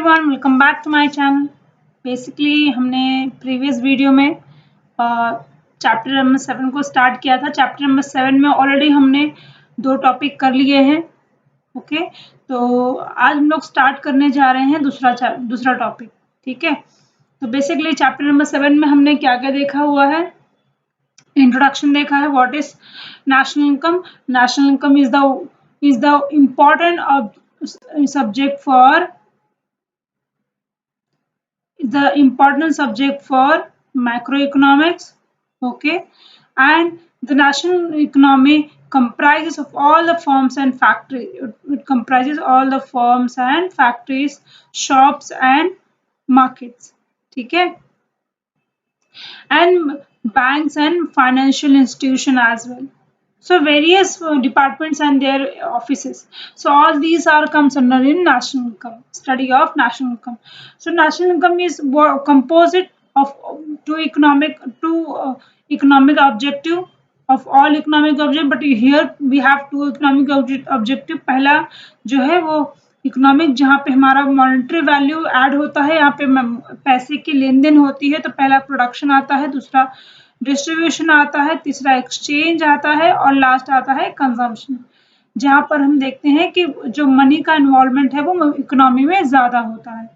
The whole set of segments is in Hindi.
Everyone, welcome back to my channel. Basically हमने प्रीवियस वीडियो में चैप्टर नंबर 7 को स्टार्ट किया था। चैप्टर नंबर 7 में ऑलरेडी हमने 2 टॉपिक कर लिए हैं। ओके, तो आज हम लोग स्टार्ट करने जा रहे हैं दूसरा टॉपिक। ठीक है, तो बेसिकली चैप्टर नंबर 7 में हमने क्या क्या देखा हुआ है। इंट्रोडक्शन देखा है, what is national income. National income is the important subject for the important subject for macroeconomics. Okay, and the national economy comprises of all the firms and factories. It comprises all the firms and factories, shops and markets. ठीक है, and banks and financial institution as well. So various departments and their offices. So all these are comes under in national income, study of national income. So national income is composite of two economic objective of all economic object, but here we have two economic objective. पहला जो है वो इकोनॉमिक, जहाँ पे हमारा मॉनेटरी वैल्यू ऐड होता है, यहाँ पे पैसे की लेन देन होती है। तो पहला प्रोडक्शन आता है, दूसरा डिस्ट्रीब्यूशन आता है, तीसरा एक्सचेंज आता है और लास्ट आता है कंजम्पशन, जहाँ पर हम देखते हैं कि जो मनी का इन्वॉल्वमेंट है वो इकोनॉमी में ज़्यादा होता है।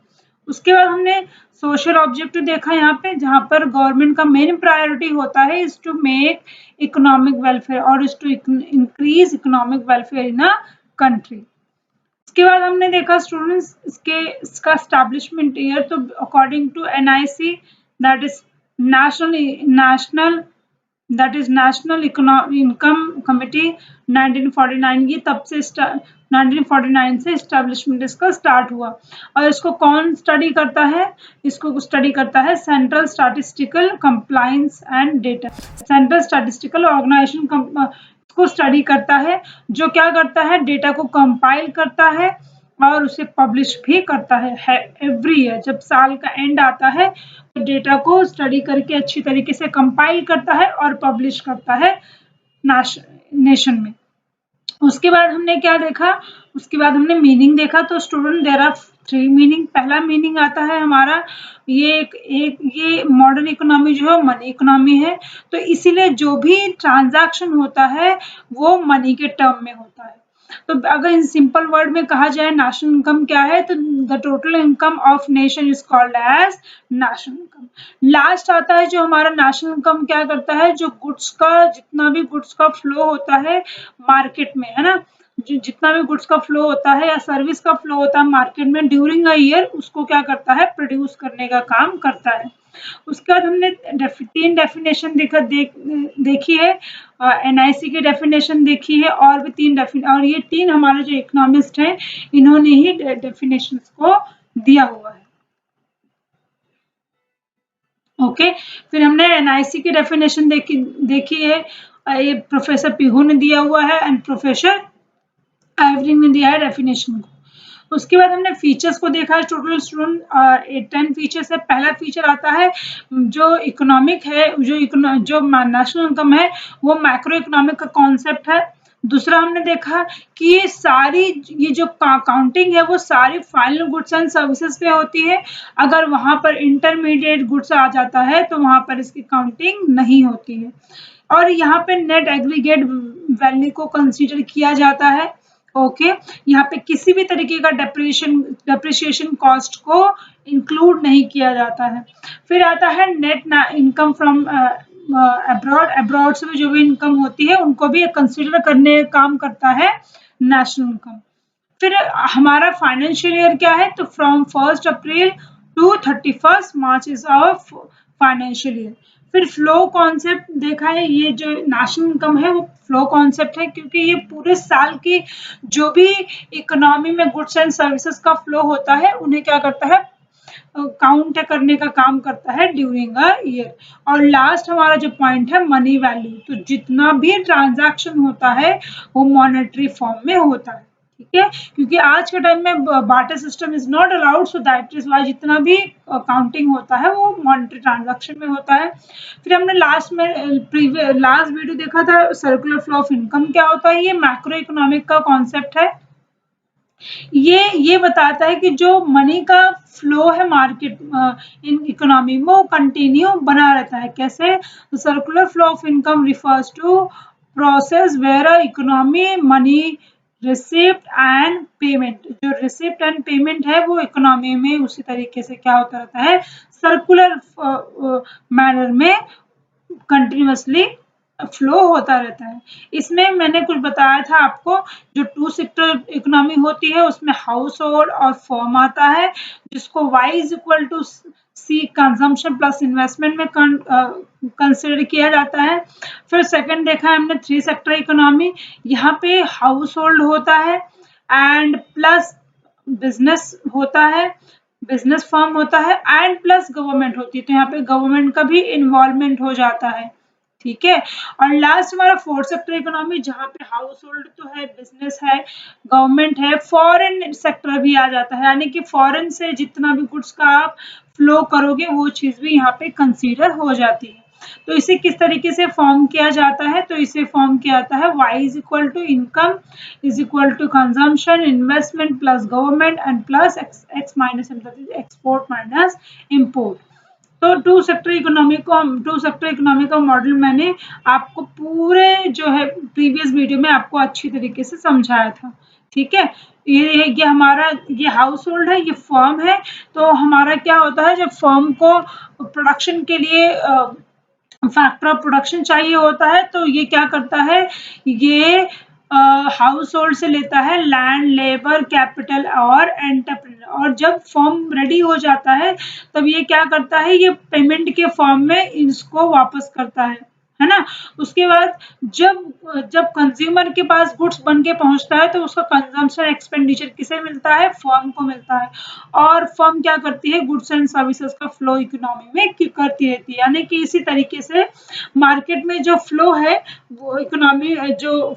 उसके बाद हमने सोशल ऑब्जेक्टिव देखा यहाँ पे, जहाँ पर गवर्नमेंट का मेन प्रायोरिटी होता है is to make economic welfare और is to increase economic welfare in a country. इसके बाद हमने देखा स्टूडेंट्स इसका एस्टैब्लिशमेंट ईयर। तो according to NIC, that is national income committee 1949, ये तब से 1949 से एस्टैब्लिशमेंट इसका स्टार्ट हुआ। और इसको कौन स्टडी करता है? इसको स्टडी करता है central statistical compliance and data. Central statistical organisation को स्टडी करता है, जो क्या करता है, डेटा को कंपाइल करता है और उसे पब्लिश भी करता है एवरी ईयर। जब साल का एंड आता है तो डेटा को स्टडी करके अच्छी तरीके से कंपाइल करता है और पब्लिश करता है नेशन में। उसके बाद हमने क्या देखा? उसके बाद हमने मीनिंग देखा। तो स्टूडेंट, देयर आर 3 मीनिंग। पहला मीनिंग आता है हमारा ये मॉडर्न इकोनॉमी जो है मनी इकोनॉमी है, तो इसीलिए जो भी ट्रांजैक्शन होता है वो मनी के टर्म में होता है। तो अगर इन सिंपल वर्ड में कहा जाए नेशनल इनकम क्या है, तो the total income of nation is called as national income. Last आता है जो हमारा नेशनल इनकम क्या करता है, जो गुड्स का, जितना भी गुड्स का फ्लो होता है मार्केट में, है ना, जितना भी गुड्स का फ्लो होता है या सर्विस का फ्लो होता है मार्केट में ड्यूरिंग अ ईयर, उसको क्या करता है, प्रोड्यूस करने का काम करता है। उसके बाद हमने 3 डेफिनेशन देखी है, NIC की डेफिनेशन देखी है, और भी 3 और ये 3 हमारे जो इकोनॉमिस्ट हैं इन्होंने ही डेफिनेशंस को दिया हुआ है। ओके, फिर हमने NIC की डेफिनेशन देखी है, ये प्रोफेसर पिहू ने दिया हुआ है एंड प्रोफेसर आइवरी ने दिया है डेफिनेशन को। उसके बाद हमने फीचर्स को देखा है। टोटल स्टूडेंट 10 फीचर्स है। पहला फीचर आता है जो इकोनॉमिक है, जो नेशनल इनकम है वो मैक्रो इकोनॉमिक का कॉन्सेप्ट है। दूसरा हमने देखा कि ये जो काउंटिंग है वो सारी फाइनल गुड्स एंड सर्विसेज पे होती है। अगर वहां पर इंटरमीडिएट गुड्स आ जाता है तो वहां पर इसकी काउंटिंग नहीं होती है। और यहाँ पे नेट एग्रीगेट वैल्यू को कंसीडर किया जाता है। ओके, यहाँ पे किसी भी तरीके का डेप्रिसिएशन कॉस्ट को इंक्लूड नहीं किया जाता है। फिर आता है नेट इनकम फ्रॉम अब्रॉड से जो भी इनकम होती है उनको भी कंसीडर करने का काम करता है नेशनल इनकम। फिर हमारा फाइनेंशियल ईयर क्या है, तो from 1 April to 31 March is our financial year. फिर फ्लो कॉन्सेप्ट देखा है, ये जो नेशनल इनकम है वो फ्लो कॉन्सेप्ट है, क्योंकि ये पूरे साल की जो भी इकोनॉमी में गुड्स एंड सर्विसेज का फ्लो होता है उन्हें क्या करता है, काउंट करने का काम करता है ड्यूरिंग अ ईयर। और लास्ट हमारा जो पॉइंट है मनी वैल्यू, तो जितना भी ट्रांजैक्शन होता है वो मॉनेटरी फॉर्म में होता है। ठीक है, क्योंकि आज के टाइम में barter system is not allowed, so that is why जितना भी काउंटिंग होता है वो मॉनेटरी ट्रांजैक्शन में होता है। फिर हमने लास्ट वीडियो देखा था सर्कुलर फ्लो ऑफ इनकम क्या होता है, ये मैक्रो इकोनॉमिक का कॉन्सेप्ट है। ये बताता है कि जो मनी का फ्लो है मार्केट इन इकोनॉमी में वो कंटिन्यू बना रहता है। कैसे? Circular flow of income refers to process where a economy money receipt and payment, जो रिसिप्ट एंड पेमेंट है वो इकोनॉमी में उसी तरीके से क्या होता रहता है, सर्कुलर मैनर में कंटिन्यूअसली फ्लो होता रहता है। इसमें मैंने कुछ बताया था आपको, जो टू सेक्टर इकोनॉमी होती है उसमें हाउस होल्ड और फर्म आता है, जिसको Y is equal to C consumption plus investment में कंसिडर किया जाता है। फिर सेकंड देखा है हमने थ्री सेक्टर इकोनॉमी, यहाँ पे हाउस होल्ड होता है एंड प्लस बिजनेस होता है, बिजनेस फर्म होता है एंड प्लस गवर्नमेंट होती है, तो यहाँ पे गवर्नमेंट का भी इन्वॉल्वमेंट हो जाता है। ठीक है। और लास्ट हमारा फोर्थ सेक्टर इकोनॉमी, जहाँ पे हाउस होल्ड तो है, बिजनेस है, गवर्नमेंट है, फॉरेन सेक्टर भी आ जाता है, यानी कि फॉरेन से जितना भी गुड्स का आप फ्लो करोगे वो चीज भी यहाँ पे कंसीडर हो जाती है। तो इसे किस तरीके से फॉर्म किया जाता है, तो इसे फॉर्म किया जाता है Y is equal to income is equal to consumption investment plus government and plus X minus export minus import. तो टू सेक्टर इकोनॉमी को हम टू सेक्टर इकोनॉमी का मॉडल मैंने आपको पूरे जो है प्रीवियस वीडियो में आपको अच्छी तरीके से समझाया था। ठीक है। ये हमारा ये हाउस होल्ड है, ये फर्म है। तो हमारा क्या होता है, जब फर्म को प्रोडक्शन के लिए फैक्टर ऑफ प्रोडक्शन चाहिए होता है तो ये क्या करता है, ये हाउस होल्ड से लेता है लैंड, लेबर, कैपिटल और एंटरप्रेन्योर, और जब फॉर्म रेडी हो जाता है तब ये क्या करता है, ये पेमेंट के फॉर्म में इसको वापस करता है ना। उसके बाद जब जब कंज्यूमर के पास गुड्स बन के पहुंचता है तो उसका कंजम्पशन एक्सपेंडिचर किसे मिलता है, फर्म को मिलता है। और फर्म क्या करती है, गुड्स एंड सर्विसेज का फ्लो इकोनॉमी में करती रहती है, यानी कि इसी तरीके से मार्केट में जो फ्लो है वो इकोनॉमी जो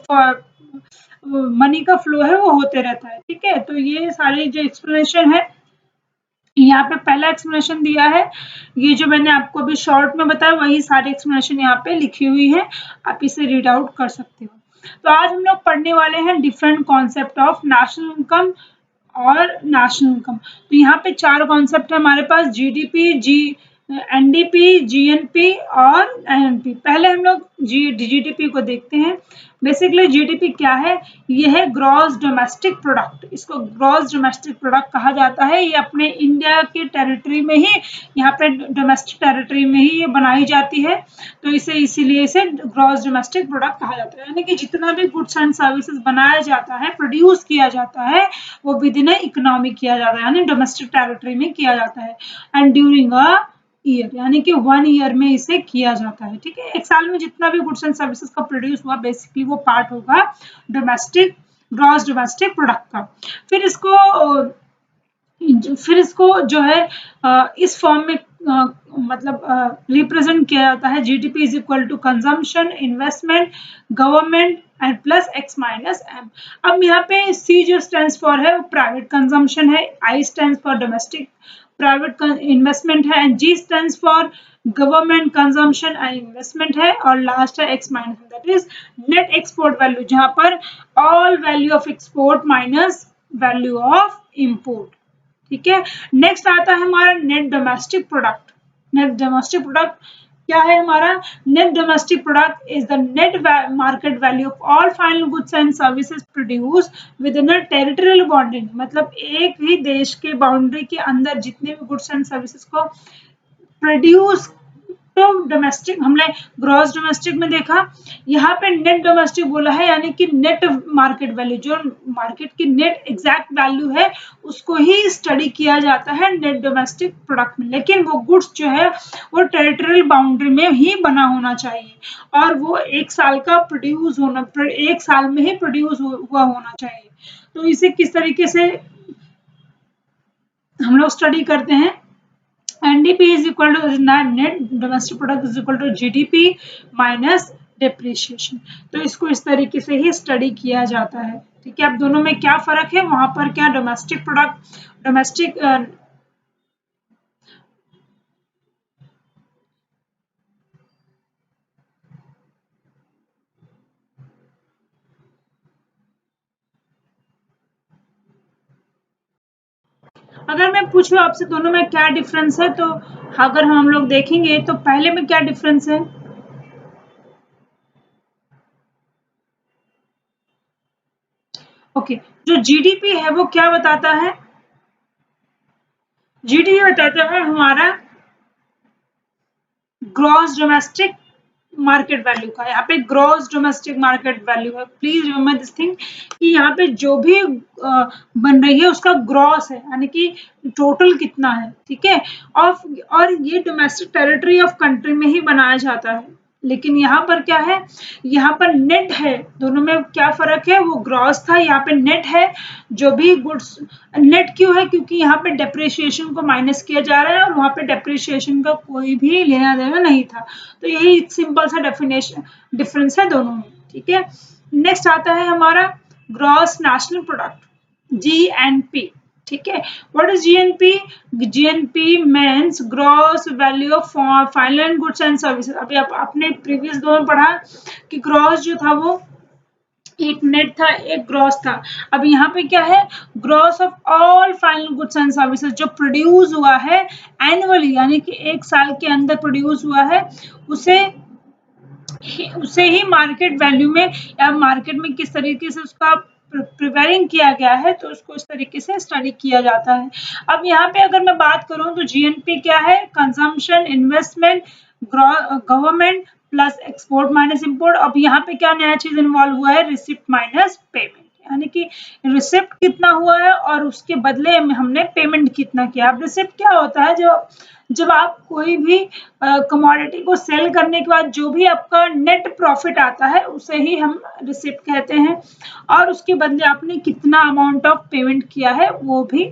मनी का फ्लो है वो होते रहता है। ठीक है। तो ये सारी जो एक्सप्लेनेशन है, यहाँ पे पहला एक्सप्लेनेशन दिया है, ये जो मैंने आपको अभी शॉर्ट में बताया वही सारी एक्सप्लेनेशन यहाँ पे लिखी हुई है, आप इसे रीड आउट कर सकते हो। तो आज हम लोग पढ़ने वाले हैं different concept of national income और नेशनल इनकम। तो यहाँ पे चार कॉन्सेप्ट है हमारे पास, जीडीपी, एनडीपी, जीएनपी और एनएनपी। पहले हम लोग जीडीपी को देखते हैं। बेसिकली जीडीपी क्या है, ये है ग्रॉस डोमेस्टिक प्रोडक्ट, इसको ग्रॉस डोमेस्टिक प्रोडक्ट कहा जाता है। ये अपने इंडिया के टेरिटरी में ही, यहाँ पे डोमेस्टिक टेरिटरी में ही ये बनाई जाती है, तो इसे इसीलिए इसे ग्रॉस डोमेस्टिक प्रोडक्ट कहा जाता है। यानी कि जितना भी गुड्स एंड सर्विसेज बनाया जाता है, प्रोड्यूस किया जाता है, वो विद इन इकोनॉमी किया जाता है, यानी डोमेस्टिक टेरिटरी में किया जाता है एंड ड्यूरिंग अ ईयर, यानी कि 1 ईयर में इसे किया जाता है। ठीक है। एक साल में जितना भी गुड्स एंड सर्विसेज का प्रोड्यूस हुआ बेसिकली वो पार्ट होगा डोमेस्टिक, ग्रॉस डोमेस्टिक प्रोडक्ट का। फिर इसको जो है इस फॉर्म में मतलब रिप्रेजेंट किया जाता है, GDP is equal to consumption, investment, government and plus X minus M. अब यहाँ पे सी जो स्टैंड फॉर है वो प्राइवेट कंजम्पशन है, I stand for domestic private investment है and G stand for government consumption and investment है, और लास्ट है X minus, that is net export value, जहां पर all value of export minus value of import. ठीक है। नेक्स्ट आता है हमारा net domestic product. Net domestic product क्या है हमारा, net domestic product is the net market value of all final goods and services produce with in a territorial boundary, मतलब एक ही देश के बाउंड्री के अंदर जितने भी गुड्स एंड सर्विसेज को प्रोड्यूस, तो डोमेस्टिक हमने ग्रॉस डोमेस्टिक में देखा, यहाँ पे नेट डोमेस्टिक बोला है, यानी कि नेट मार्केट वैल्यू, जो मार्केट की नेट एग्जैक्ट वैल्यू है उसको ही स्टडी किया जाता है नेट डोमेस्टिक प्रोडक्ट में। लेकिन वो गुड्स जो है वो टेरिटोरियल बाउंड्री में ही बना होना चाहिए और वो एक साल का प्रोड्यूस होना, एक साल में ही प्रोड्यूस हुआ होना चाहिए। तो इसे किस तरीके से हम लोग स्टडी करते हैं, NDP is equal to net domestic product is equal to GDP minus depreciation। तो इसको इस तरीके से ही स्टडी किया जाता है। ठीक है। अब दोनों में क्या फर्क है, वहां पर क्या डोमेस्टिक प्रोडक्ट, डोमेस्टिक अगर मैं पूछूं आपसे दोनों में क्या डिफरेंस है, तो अगर हम लोग देखेंगे तो पहले में क्या डिफरेंस है, ओके, जो जीडीपी है वो क्या बताता है, जीडीपी बताता है हमारा ग्रॉस डोमेस्टिक मार्केट वैल्यू का। यहाँ पे ग्रॉस डोमेस्टिक मार्केट वैल्यू है, प्लीज रिमेंबर दिस थिंग कि यहाँ पे जो भी बन रही है उसका ग्रॉस है, यानी कि टोटल कितना है, ठीक है। और ये डोमेस्टिक टेरिटरी ऑफ कंट्री में ही बनाया जाता है, लेकिन यहाँ पर क्या है, यहाँ पर नेट है। दोनों में क्या फर्क है, वो ग्रॉस था, यहाँ पे नेट है। जो भी गुड्स, नेट क्यों है, क्योंकि यहाँ पे डेप्रिसिएशन को माइनस किया जा रहा है और वहाँ पे डेप्रिसिएशन का कोई भी लेना देना नहीं था। तो यही सिंपल सा डेफिनेशन डिफरेंस है दोनों में, ठीक है। नेक्स्ट आता है हमारा ग्रॉस नेशनल प्रोडक्ट, जीएनपी, ठीक है। What is GNP, GNP means gross value of final goods and services. अभी आपने प्रीवियस दो में पढ़ा कि ग्रॉस जो था वो एक नेट था, एक ग्रॉस था। अब यहाँ पे क्या है, gross of all final goods and services जो प्रोड्यूस हुआ है एनुअली, यानी कि एक साल के अंदर प्रोड्यूस हुआ है, उसे ही मार्केट वैल्यू में या मार्केट में किस तरीके से उसका प्रिपेयरिंग किया गया है, तो उसको इस तरीके से स्टडी किया जाता है। अब यहाँ पे अगर मैं बात करूं तो जीएनपी क्या है, consumption, investment, government plus export minus import. अब यहाँ पे क्या नया चीज इन्वॉल्व हुआ है, रिसिप्ट माइनस पेमेंट, यानी कि रिसिप्ट कितना हुआ है और उसके बदले में हमने पेमेंट कितना किया। अब रिसिप्ट क्या होता है, जब आप कोई भी कमोडिटी को सेल करने के बाद जो भी आपका नेट प्रॉफिट आता है उसे ही हम रिसिप्ट कहते हैं, और उसके बदले आपने कितना अमाउंट ऑफ पेमेंट किया है वो भी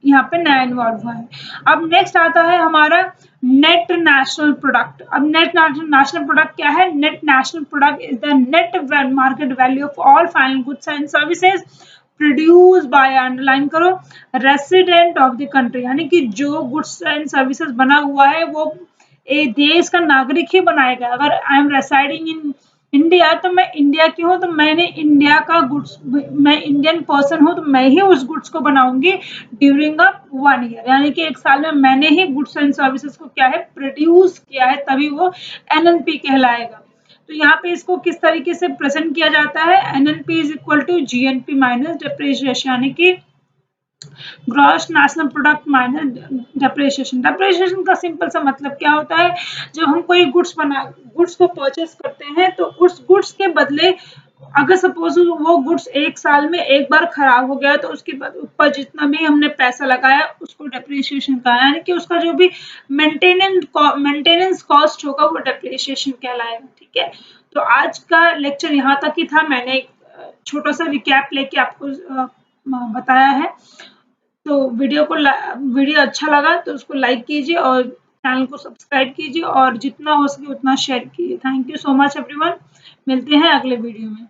यहाँ पे नया इन्वॉल्व हुआ है। अब नेक्स्ट आता है हमारा नेट नेशनल प्रोडक्ट। अब नेट नेशनल प्रोडक्ट क्या है, net national product is the net market value of all final goods and services produce by, underline करो, रेसिडेंट ऑफ द कंट्री, यानी कि जो गुड्स एंड सर्विसेज बना हुआ है वो एक देश का नागरिक ही बनाएगा। अगर आई एम रेसाइडिंग इन इंडिया तो मैं इंडिया की हूँ, तो मैंने इंडिया का गुड्स, मैं इंडियन पर्सन हूँ तो मैं ही उस गुड्स को बनाऊंगी ड्यूरिंग अ 1 ईयर, यानी कि एक साल में मैंने ही गुड्स एंड सर्विसेज को क्या है, प्रोड्यूस किया है, तभी वो एनएनपी कहलाएगा। तो यहाँ पे इसको किस तरीके से प्रेजेंट किया जाता है, NNP is equal to GNP minus depreciation, यानी कि gross national product minus depreciation. Depreciation का सिंपल सा मतलब क्या होता है, जब हम कोई गुड्स को परचेस करते हैं तो उस गुड्स के बदले अगर सपोज वो गुड्स एक साल में एक बार खराब हो गया तो उसके बाद ऊपर जितना भी हमने पैसा लगाया उसको डेप्रिसिएशन का, यानी कि उसका जो भी मेंटेनेंस कॉस्ट होगा वो डेप्रिसिएशन कहलाएगा, ठीक है। तो आज का लेक्चर यहाँ तक ही था, मैंने एक छोटा सा रिकैप लेके आपको बताया है। तो वीडियो अच्छा लगा तो उसको लाइक कीजिए और चैनल को सब्सक्राइब कीजिए और जितना हो सके उतना शेयर कीजिए। Thank you so much everyone, मिलते हैं अगले वीडियो में।